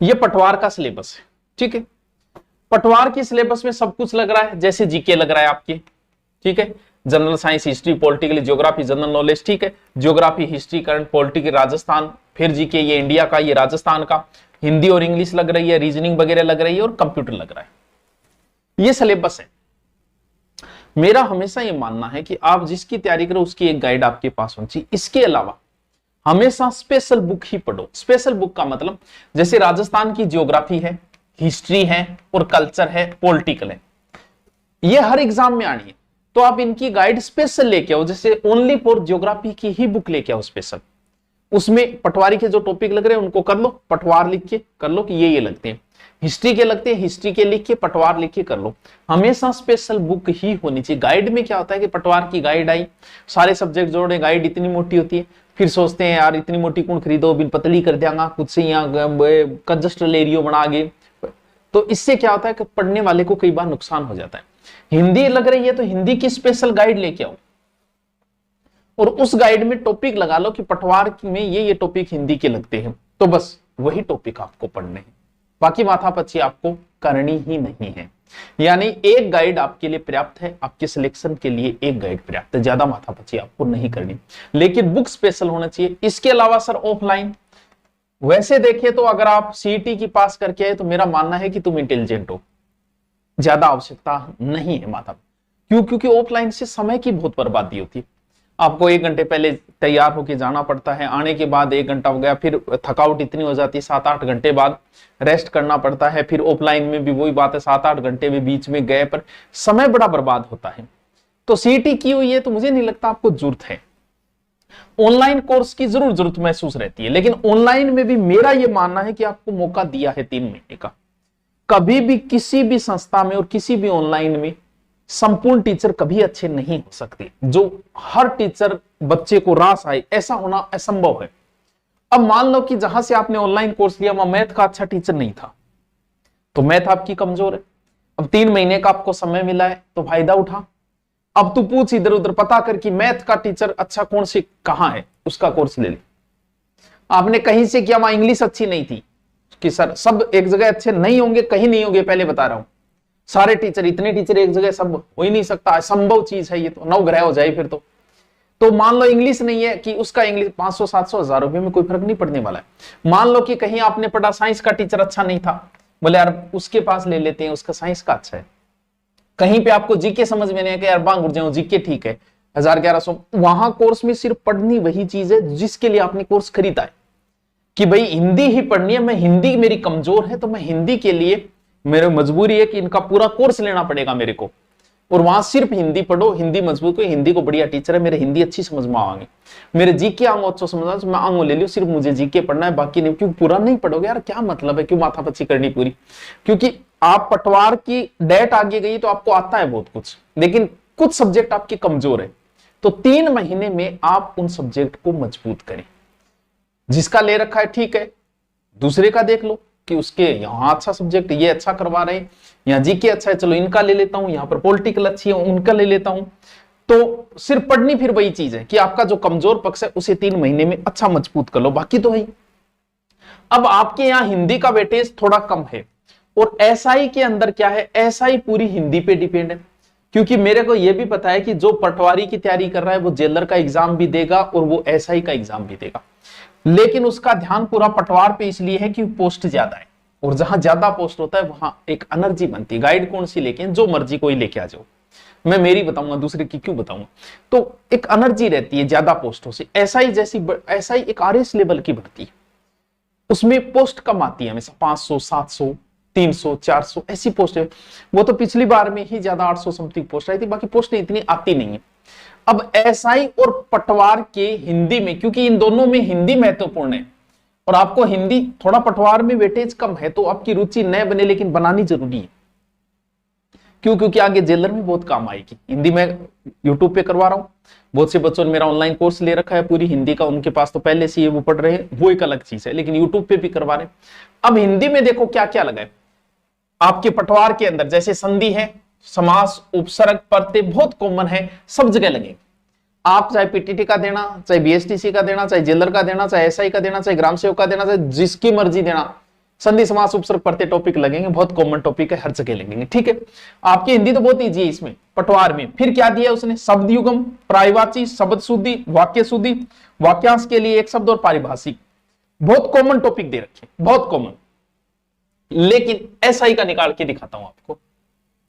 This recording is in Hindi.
ये पटवार का सिलेबस है, ठीक है। पटवार की सिलेबस में सब कुछ लग रहा है, जैसे जीके लग रहा है आपकी, ठीक है, general science, history, political, geography, general knowledge, ठीक है, geography, history, current, political, Rajasthan, फिर जीके ये इंडिया का, ये राजस्थान का, हिंदी और इंग्लिश लग रही है, रीजनिंग वगैरह लग रही है और कंप्यूटर लग रहा है। ये सिलेबस है। मेरा हमेशा ये मानना है कि आप जिसकी तैयारी करो उसकी एक गाइड आपके पास होनी चाहिए। इसके अलावा हमेशा स्पेशल बुक ही पढ़ो। स्पेशल बुक का मतलब जैसे राजस्थान की ज्योग्राफी है, हिस्ट्री है और कल्चर है, पॉलिटिकल है, ये हर एग्जाम में आनी है, तो आप इनकी गाइड स्पेशल लेके आओ। जैसे ओनली फॉर ज्योग्राफी की ही बुक लेके आओ स्पेशल, उसमें पटवारी के जो टॉपिक लग रहे हैं उनको कर लो, पटवार लिख के कर लो कि ये लगते हैं। हिस्ट्री के लगते हैं, हिस्ट्री के लिख के पटवार लिख के कर लो। हमेशा स्पेशल बुक ही होनी चाहिए। गाइड में क्या होता है कि पटवार की गाइड आई, सारे सब्जेक्ट जोड़े, गाइड इतनी मोटी होती है, फिर सोचते हैं यार इतनी मोटी कौन खरीदो, बिन पतली कर देंगे, कुछ से यहाँ कंजस्टल एरियो बना गए, तो इससे क्या होता है कि पढ़ने वाले को कई बार नुकसान हो जाता है। हिंदी लग रही है तो हिंदी की स्पेशल गाइड लेके आओ और उस गाइड में टॉपिक लगा लो कि पटवार में ये टॉपिक हिंदी के लगते हैं, तो बस वही टॉपिक आपको पढ़ने हैं, बाकी माथापच्ची आपको करनी ही नहीं है। यानी एक गाइड आपके लिए पर्याप्त है, आपके सिलेक्शन के लिए एक गाइड पर्याप्त है, ज्यादा माथापच्ची आपको नहीं करनी, लेकिन बुक स्पेशल होना चाहिए। इसके अलावा सर ऑफलाइन, वैसे देखिए तो अगर आप सीईटी की पास करके आए तो मेरा मानना है कि तुम इंटेलिजेंट हो, ज्यादा आवश्यकता नहीं है माता। क्यों? क्योंकि ऑफलाइन से समय की बहुत बर्बादी होती है। आपको 1 घंटे पहले तैयार होकर जाना पड़ता है, आने के बाद 1 घंटा हो गया, फिर थकावट इतनी हो जाती है, 7-8 घंटे बाद रेस्ट करना पड़ता है। फिर ऑफलाइन में भी वही बात है, 7-8 घंटे में बीच में गए पर समय बड़ा बर्बाद होता है। तो सीईटी की हुई है तो मुझे नहीं लगता आपको जरूरत है। ऑनलाइन कोर्स की जरूर जरूरत महसूस रहती है, लेकिन ऑनलाइन में भी मेरा यह मानना है कि आपको मौका दिया है 3 महीने का। कभी भी किसी भी संस्था में और किसी भी ऑनलाइन में संपूर्ण टीचर कभी अच्छे नहीं हो सकते। जो हर टीचर बच्चे को रास आए ऐसा होना असंभव है। अब मान लो कि जहां से आपने ऑनलाइन कोर्स लिया वहां मैथ का अच्छा टीचर नहीं था, तो मैथ आपकी कमजोर है। अब 3 महीने का आपको समय मिला है तो फायदा उठा। अब तू पूछ इधर उधर पता कर कि मैथ का टीचर अच्छा कौन से कहां है, उसका कोर्स ले ले। आपने कहीं से किया, वहां इंग्लिश अच्छी नहीं थी कि सर सब एक जगह अच्छे नहीं होंगे, कहीं नहीं होंगे, पहले बता रहा हूं। सारे टीचर, इतने टीचर एक जगह सब हो ही नहीं सकता, असंभव चीज है ये, तो नवग्रह हो जाए फिर तो मान लो इंग्लिश नहीं है कि उसका इंग्लिश 500 700 1000 रुपए में कोई फर्क नहीं पड़ने वाला है। मान लो कि कहीं आपने पढ़ा, साइंस का टीचर अच्छा नहीं था, बोले यार उसके पास ले लेते हैं, उसका साइंस का अच्छा है। कहीं पे आपको जीके समझ में नहीं है कि यार बांग उड़ जाओ, जीके ठीक है 1000-1100, वहां कोर्स में सिर्फ पढ़नी वही चीज है जिसके लिए आपने कोर्स खरीदा है। कि भाई हिंदी ही पढ़नी है, मैं हिंदी मेरी कमजोर है तो मैं हिंदी के लिए मेरी मजबूरी है कि इनका पूरा कोर्स लेना पड़ेगा मेरे को, और वहां सिर्फ हिंदी पढ़ो, हिंदी मजबूत को, हिंदी को बढ़िया टीचर है, मेरे हिंदी अच्छी समझ में आएंगे, मेरे जीके आंगो अच्छो समझ मैं आंगो ले लियो, सिर्फ मुझे जीके पढ़ना है, बाकी नहीं। क्यों पूरा नहीं पढ़ोगे यार, क्या मतलब है, क्यों माथापच्ची करनी पूरी? क्योंकि आप पटवार की डेट आगे गई तो आपको आता है बहुत कुछ, लेकिन कुछ सब्जेक्ट आपके कमजोर है, तो 3 महीने में आप उन सब्जेक्ट को मजबूत करें। जिसका ले रखा है ठीक है, दूसरे का देख लो कि उसके यहां अच्छा सब्जेक्ट ये अच्छा करवा रहे हैं, यहाँ जीके अच्छा है, चलो इनका ले लेता हूं, यहाँ पर पॉलिटिकल अच्छी है उनका ले लेता हूं। तो सिर्फ पढ़नी फिर वही चीज है कि आपका जो कमजोर पक्ष है उसे 3 महीने में अच्छा मजबूत कर लो, बाकी तो है। अब आपके यहाँ हिंदी का वेटेज थोड़ा कम है, और एसआई के अंदर क्या है, एसआई पूरी हिंदी पे डिपेंड है। क्योंकि मेरे को यह भी पता है कि जो पटवारी की तैयारी कर रहा है वो जेलर का एग्जाम भी देगा और वो एसआई का एग्जाम भी देगा, लेकिन उसका ध्यान पूरा पटवार पे इसलिए है कि पोस्ट ज्यादा है, और जहां ज्यादा पोस्ट होता है वहां एक एनर्जी बनती है। गाइड कौन सी लेके, जो मर्जी कोई लेके आ जाओ, मैं मेरी बताऊंगा, दूसरे की क्यों बताऊंगा। तो एक एनर्जी रहती है ज्यादा पोस्टों से। एसआई जैसी, एसआई एक आरएस लेवल की भर्ती है, उसमें पोस्ट कम आती है हमेशा, 500 700 300 400 ऐसी पोस्ट है। वो तो पिछली बार में ही ज्यादा 800 समथिंग पोस्ट आई थी, बाकी पोस्ट इतनी आती नहीं है। अब एसआई और पटवार के हिंदी में, क्योंकि इन दोनों में हिंदी महत्वपूर्ण है और आपको हिंदी थोड़ा पटवार में वेटेज कम है, तो आपकी रुचि न बने लेकिन बनानी जरूरी है। क्यों? क्योंकि आगे जेलर में बहुत काम आएगी। हिंदी में यूट्यूब पे करवा रहा हूं, बहुत से बच्चों ने मेरा ऑनलाइन कोर्स ले रखा है पूरी हिंदी का, उनके पास तो पहले से ही वो पढ़ रहे हैं, वो एक अलग चीज है, लेकिन यूट्यूब पे भी करवा रहे हैं। अब हिंदी में देखो क्या क्या लगा है आपके पटवार के अंदर, जैसे संधि है, समास, उपसर्ग, प्रत्यय बहुत कॉमन है, सब जगह लगे। आप चाहे पीटीटी का देना, चाहे बीएसटीसी का देना, चाहे जेलर का देना, चाहे एसआई का देना, चाहे ग्राम सेवक का देना, चाहे जिसकी मर्जी देना, संधि समास उपसर्ग प्रत्यय टॉपिक लगेंगे, बहुत कॉमन टॉपिक है, हर जगह लगेंगे। ठीक है, आपकी हिंदी तो बहुत ईजी है इसमें, पटवार में फिर क्या दिया उसने, शब्द युगम, प्रायवाची, शब्द शुद्धि, वाक्य शुद्धि, वाक्यांश के लिए एक शब्द और पारिभाषिक, बहुत कॉमन टॉपिक दे रखे, बहुत कॉमन। लेकिन एसआई का निकाल के दिखाता हूं आपको,